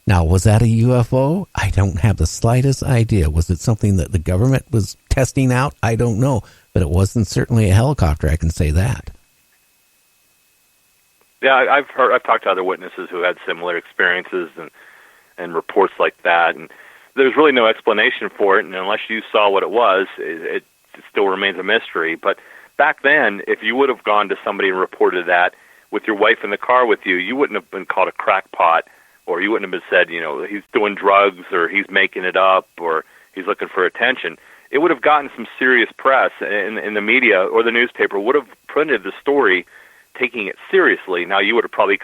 Now, was that a UFO? I don't have the slightest idea. Was it something that the government was testing out? I don't know. But it wasn't certainly a helicopter, I can say that. Yeah, I've talked to other witnesses who had similar experiences and reports like that, and there's really no explanation for it, and unless you saw what it was, it still remains a mystery. But back then, if you would have gone to somebody and reported that with your wife in the car with you, you wouldn't have been called a crackpot, or you wouldn't have been said, he's doing drugs, or he's making it up, or he's looking for attention. It would have gotten some serious press, and the media or the newspaper would have printed the story taking it seriously. Now, you would have probably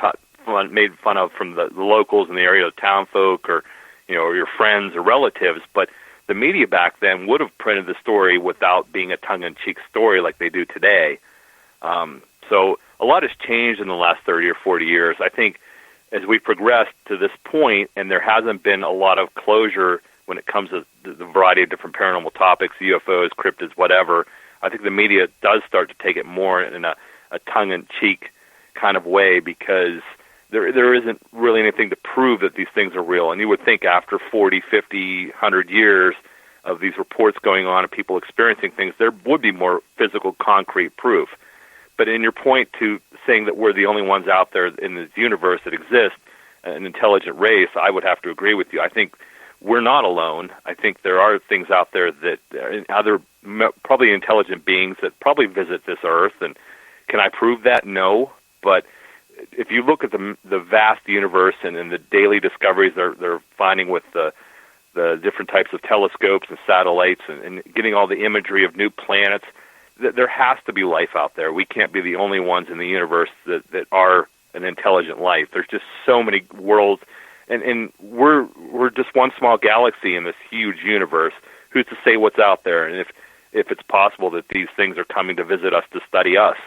made fun of from the locals in the area, the town folk, or your friends or relatives, but the media back then would have printed the story without being a tongue-in-cheek story like they do today. So a lot has changed in the last 30 or 40 years. I think as we progressed to this point, and there hasn't been a lot of closure when it comes to the variety of different paranormal topics, UFOs, cryptids, whatever, I think the media does start to take it more in a tongue-in-cheek kind of way, because there isn't really anything to prove that these things are real. And you would think after 40, 50, 100 years of these reports going on and people experiencing things, there would be more physical, concrete proof. But in your point to saying that we're the only ones out there in this universe that exist, an intelligent race, I would have to agree with you. I think we're not alone. I think there are things out there that other probably intelligent beings that probably visit this earth. And can I prove that? No. But if you look at the vast universe and the daily discoveries they're finding with the different types of telescopes and satellites and getting all the imagery of new planets, there has to be life out there. We can't be the only ones in the universe that are an intelligent life. There's just so many worlds, and we're just one small galaxy in this huge universe. Who's to say what's out there? And if it's possible that these things are coming to visit us to study us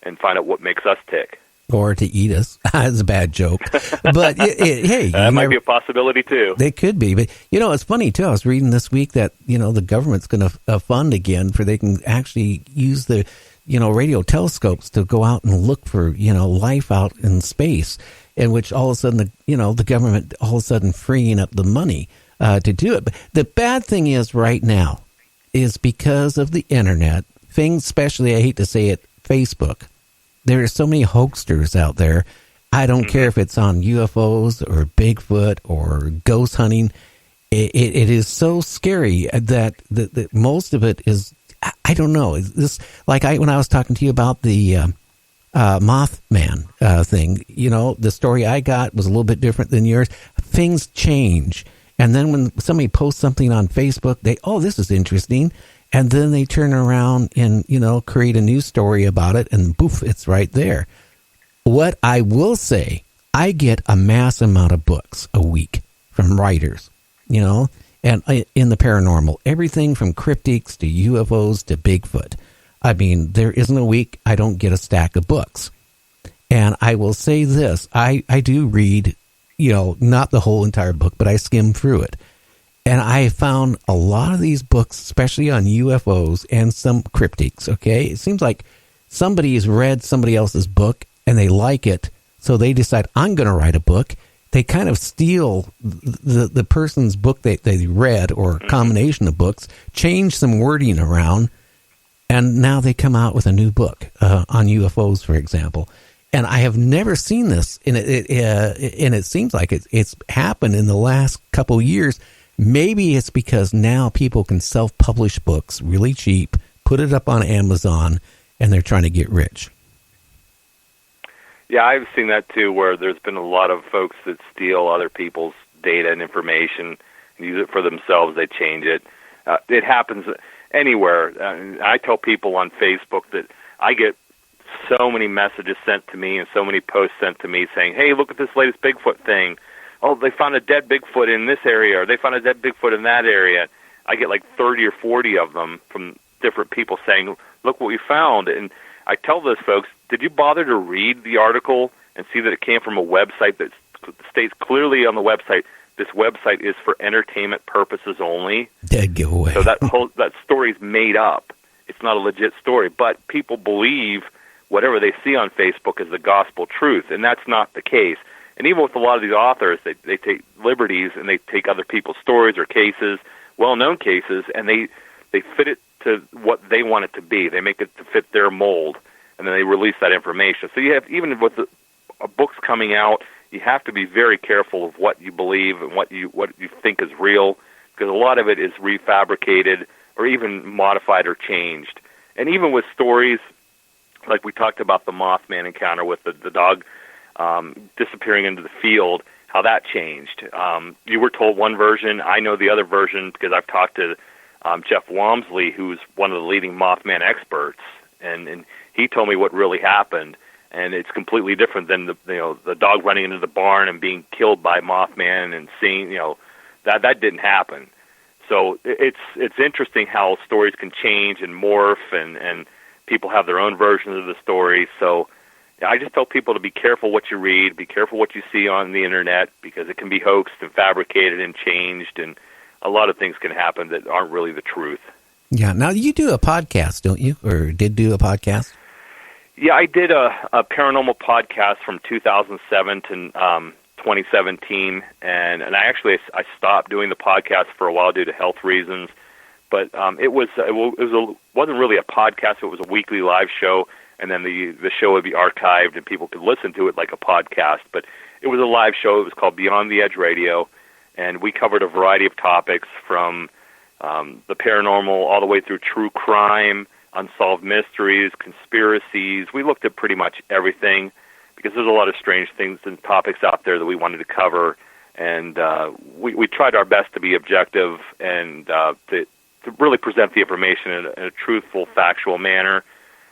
and find out what makes us tick. Or to eat us. That's a bad joke. But hey, that might be a possibility too. They could be. But it's funny too. I was reading this week that the government's going to fund again for they can actually use the radio telescopes to go out and look for life out in space, in which all of a sudden the government all of a sudden freeing up the money to do it. But the bad thing is right now is because of the internet things, especially I hate to say it, Facebook. There are so many hoaxsters out there. I don't care if it's on UFOs or Bigfoot or ghost hunting. It is so scary that most of it is, I don't know. Is this like when I was talking to you about the Mothman thing, the story I got was a little bit different than yours. Things change. And then when somebody posts something on Facebook, this is interesting. And then they turn around and, create a news story about it, and poof, it's right there. What I will say, I get a mass amount of books a week from writers, and in the paranormal, everything from cryptids to UFOs to Bigfoot. I mean, there isn't a week I don't get a stack of books. And I will say this, I do read, not the whole entire book, but I skim through it. And I found a lot of these books, especially on UFOs and some cryptids, okay? It seems like somebody has read somebody else's book and they like it, so they decide, I'm going to write a book. They kind of steal the person's book they read, or a combination of books, change some wording around, and now they come out with a new book on UFOs, for example. And I have never seen this, and it seems like it's happened in the last couple of years. Maybe it's because now people can self-publish books really cheap, put it up on Amazon, and they're trying to get rich. Yeah, I've seen that too, where there's been a lot of folks that steal other people's data and information and use it for themselves. They change it. It happens anywhere. I tell people on Facebook that I get so many messages sent to me and so many posts sent to me saying, hey, look at this latest Bigfoot thing. Oh, they found a dead Bigfoot in this area, or they found a dead Bigfoot in that area. I get like 30 or 40 of them from different people saying, look what we found. And I tell those folks, did you bother to read the article and see that it came from a website that states clearly on the website, this website is for entertainment purposes only? Dead giveaway. So that story's made up. It's not a legit story, but people believe whatever they see on Facebook is the gospel truth, and that's not the case. And even with a lot of these authors, they take liberties and they take other people's stories or cases, well-known cases, and they fit it to what they want it to be. They make it to fit their mold, and then they release that information. So you have, even with the books coming out, you have to be very careful of what you believe and what you think is real, because a lot of it is refabricated or even modified or changed. And even with stories, like we talked about the Mothman encounter with the dog disappearing into the field, how that changed. You were told one version. I know the other version because I've talked to Jeff Walmsley, who's one of the leading Mothman experts, and he told me what really happened, and it's completely different than the dog running into the barn and being killed by Mothman and seeing that didn't happen. So it's interesting how stories can change and morph, and people have their own versions of the story. So I just tell people to be careful what you read, be careful what you see on the internet, because it can be hoaxed and fabricated and changed, and a lot of things can happen that aren't really the truth. Yeah. Now, you do a podcast, don't you? Or did do a podcast? Yeah, I did a paranormal podcast from 2007 to 2017, and I stopped doing the podcast for a while due to health reasons. But it wasn't really a podcast. It was a weekly live show, and then the show would be archived and people could listen to it like a podcast. But it was a live show. It was called Beyond the Edge Radio, and we covered a variety of topics from the paranormal all the way through true crime, unsolved mysteries, conspiracies. We looked at pretty much everything because there's a lot of strange things and topics out there that we wanted to cover, and we tried our best to be objective and to really present the information in a truthful, factual manner.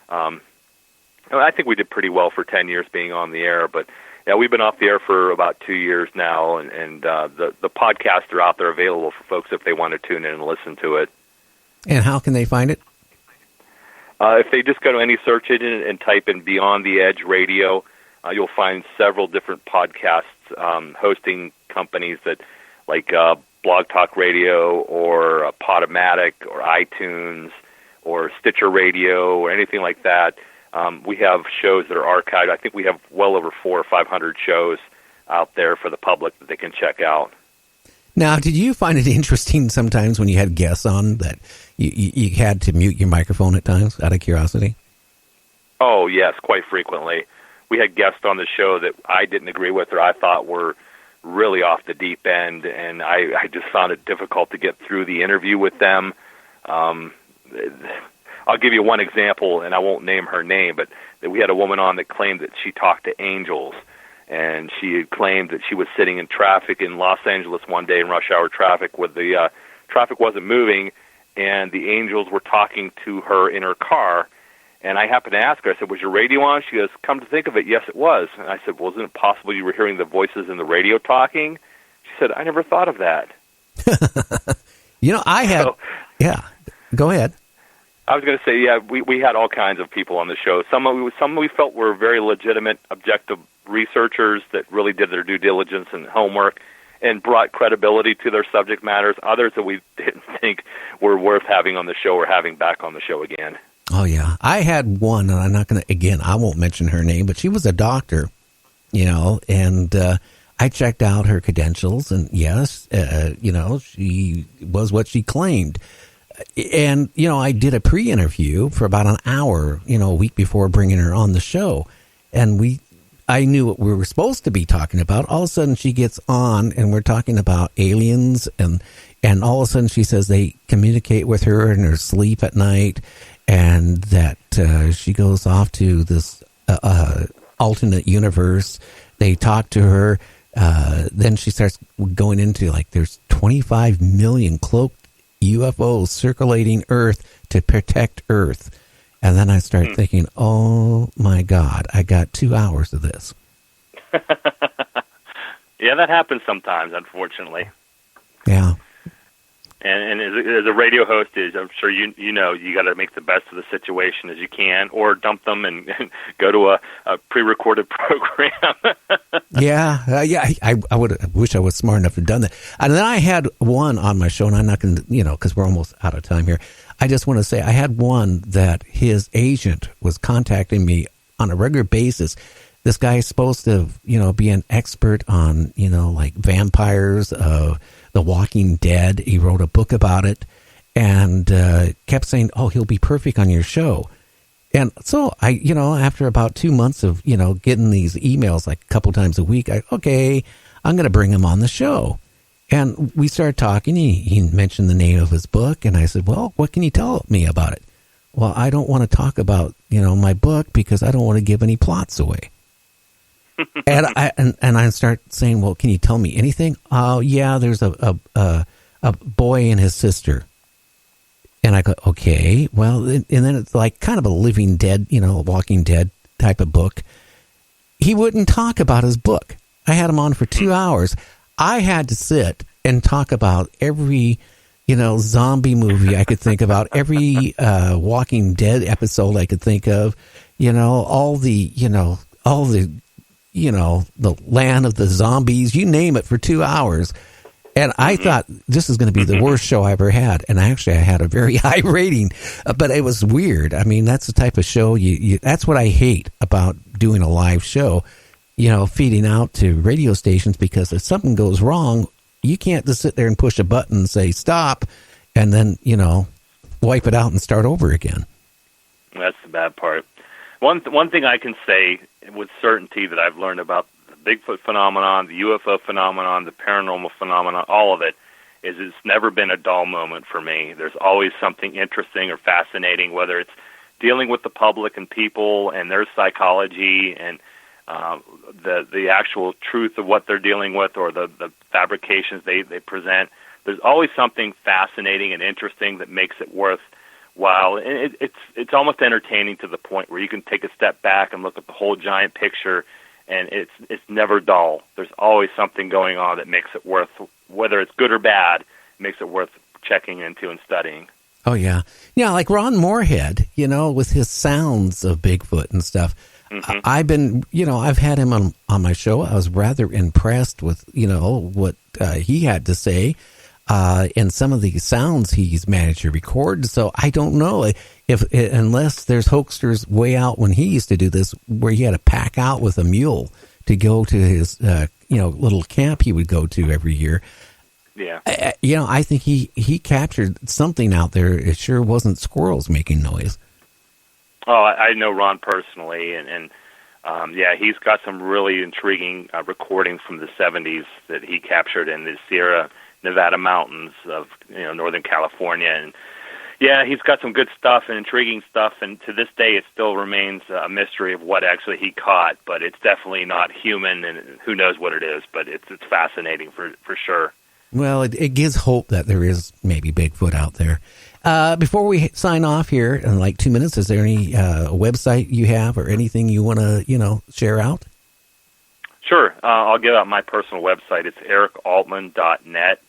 I think we did pretty well for 10 years being on the air, but yeah, we've been off the air for about 2 years now, and the podcasts are out there available for folks if they want to tune in and listen to it. And how can they find it? If they just go to any search engine and type in Beyond the Edge Radio, you'll find several different podcasts hosting companies that, like Blog Talk Radio or Podomatic or iTunes or Stitcher Radio or anything like that. We have shows that are archived. I think we have well over 400 or 500 shows out there for the public that they can check out. Now, did you find it interesting sometimes when you had guests on that you had to mute your microphone at times, out of curiosity? Oh, yes, quite frequently. We had guests on the show that I didn't agree with or I thought were really off the deep end, and I just found it difficult to get through the interview with them. I'll give you one example, and I won't name her name, but we had a woman on that claimed that she talked to angels, and she had claimed that she was sitting in traffic in Los Angeles one day in rush hour traffic where the traffic wasn't moving, and the angels were talking to her in her car. And I happened to ask her, I said, was your radio on? She goes, come to think of it, yes, it was. And I said, well, isn't it possible you were hearing the voices in the radio talking? She said, I never thought of that. Yeah, go ahead. I was going to say, yeah, we had all kinds of people on the show. Some we felt were very legitimate, objective researchers that really did their due diligence and homework and brought credibility to their subject matters. Others that we didn't think were worth having on the show or having back on the show again. Oh, yeah. I had one, and I'm not going to, again, I won't mention her name, but she was a doctor, and I checked out her credentials, and yes, she was what she claimed. And, I did a pre-interview for about an hour, a week before bringing her on the show. And I knew what we were supposed to be talking about. All of a sudden she gets on and we're talking about aliens, and all of a sudden she says they communicate with her in her sleep at night, and that she goes off to this alternate universe. They talk to her. Then she starts going into there's 25 million cloaked UFOs circulating Earth to protect Earth. And then I start thinking, oh my God, I got 2 hours of this. Yeah, that happens sometimes, unfortunately. Yeah. And as a radio host, I'm sure you know you got to make the best of the situation as you can, or dump them and go to a pre-recorded program. Yeah. I wish I was smart enough to have done that. And then I had one on my show, and I'm not going to, because we're almost out of time here. I just want to say I had one that his agent was contacting me on a regular basis, This guy is supposed to, be an expert on, like vampires, The Walking Dead. He wrote a book about it and kept saying, oh, he'll be perfect on your show. And so I, after about 2 months of, getting these emails like a couple times a week, I'm going to bring him on the show. And we started talking. He mentioned the name of his book. And I said, well, what can you tell me about it? Well, I don't want to talk about, my book because I don't want to give any plots away. And I start saying, well, can you tell me anything? Oh, yeah, there's a boy and his sister. And I go, okay, well, and then it's like kind of a Living Dead, Walking Dead type of book. He wouldn't talk about his book. I had him on for 2 hours. I had to sit and talk about every, zombie movie I could think about, every Walking Dead episode I could think of, all the land of the zombies, you name it, for 2 hours. And I thought this is going to be the worst show I ever had. And I had a very high rating, but it was weird. I mean, that's the type of show that's what I hate about doing a live show, feeding out to radio stations, because if something goes wrong, you can't just sit there and push a button and say stop and then, wipe it out and start over again. That's the bad part. One thing I can say with certainty that I've learned about the Bigfoot phenomenon, the UFO phenomenon, the paranormal phenomenon, all of it, is it's never been a dull moment for me. There's always something interesting or fascinating, whether it's dealing with the public and people and their psychology and the actual truth of what they're dealing with, or the fabrications they present. There's always something fascinating and interesting that makes it worthwhile. And it's almost entertaining to the point where you can take a step back and look at the whole giant picture, and it's never dull. There's always something going on that makes it worth, whether it's good or bad, makes it worth checking into and studying. Oh, yeah. Yeah, like Ron Moorhead, with his sounds of Bigfoot and stuff. Mm-hmm. I've had him on my show. I was rather impressed with, what he had to say, and some of the sounds he's managed to record. So I don't know unless there's hoaxers way out when he used to do this, where he had to pack out with a mule to go to his, little camp he would go to every year. Yeah. I think he captured something out there. It sure wasn't squirrels making noise. Oh, I know Ron personally, and he's got some really intriguing recordings from the 70s that he captured in the Sierra Nevada mountains of Northern California, and he's got some good stuff and intriguing stuff. And to this day, it still remains a mystery of what actually he caught. But it's definitely not human, and who knows what it is. But it's fascinating for sure. Well, it gives hope that there is maybe Bigfoot out there. Before we sign off here in like 2 minutes, is there any website you have or anything you want to, share out? Sure. I'll give out my personal website. It's ericaltman.net.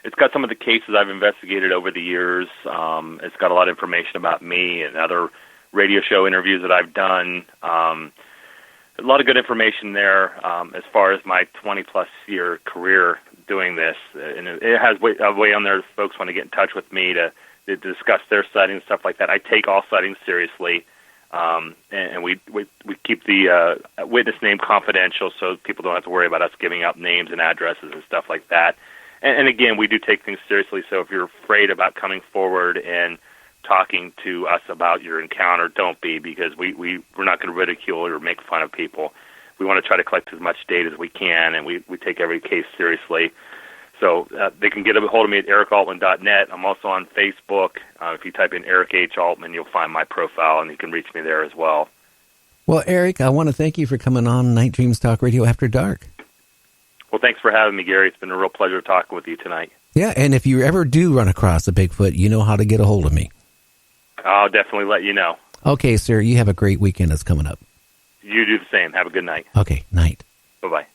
It's got some of the cases I've investigated over the years. It's got a lot of information about me and other radio show interviews that I've done. A lot of good information there as far as my 20-plus year career doing this. And it has a way on there if folks want to get in touch with me to discuss their sightings and stuff like that. I take all sightings seriously, and we keep the witness name confidential so people don't have to worry about us giving out names and addresses and stuff like that. And again, we do take things seriously, so if you're afraid about coming forward and talking to us about your encounter, don't be, because we're not going to ridicule or make fun of people. We want to try to collect as much data as we can, and we take every case seriously. So they can get a hold of me at ericaltman.net. I'm also on Facebook. If you type in Eric H. Altman, you'll find my profile, and you can reach me there as well. Well, Eric, I want to thank you for coming on Night Dreams Talk Radio After Dark. Well, thanks for having me, Gary. It's been a real pleasure talking with you tonight. Yeah, and if you ever do run across a Bigfoot, you know how to get a hold of me. I'll definitely let you know. Okay, sir. You have a great weekend that's coming up. You do the same. Have a good night. Okay, night. Bye-bye.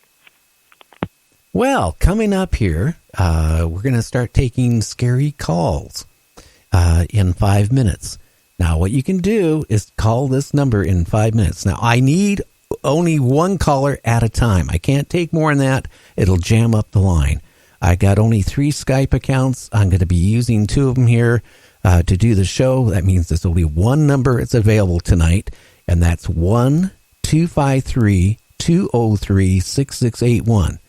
Well, coming up here, we're going to start taking scary calls in 5 minutes. Now, what you can do is call this number in 5 minutes. Now, I need only one caller at a time. I can't take more than that. It'll jam up the line. I got only 3 Skype accounts. I'm going to be using 2 of them here to do the show. That means there's only one number that's available tonight, and that's 1-2-3-4-7-8-9-3-5. 253-203-6681.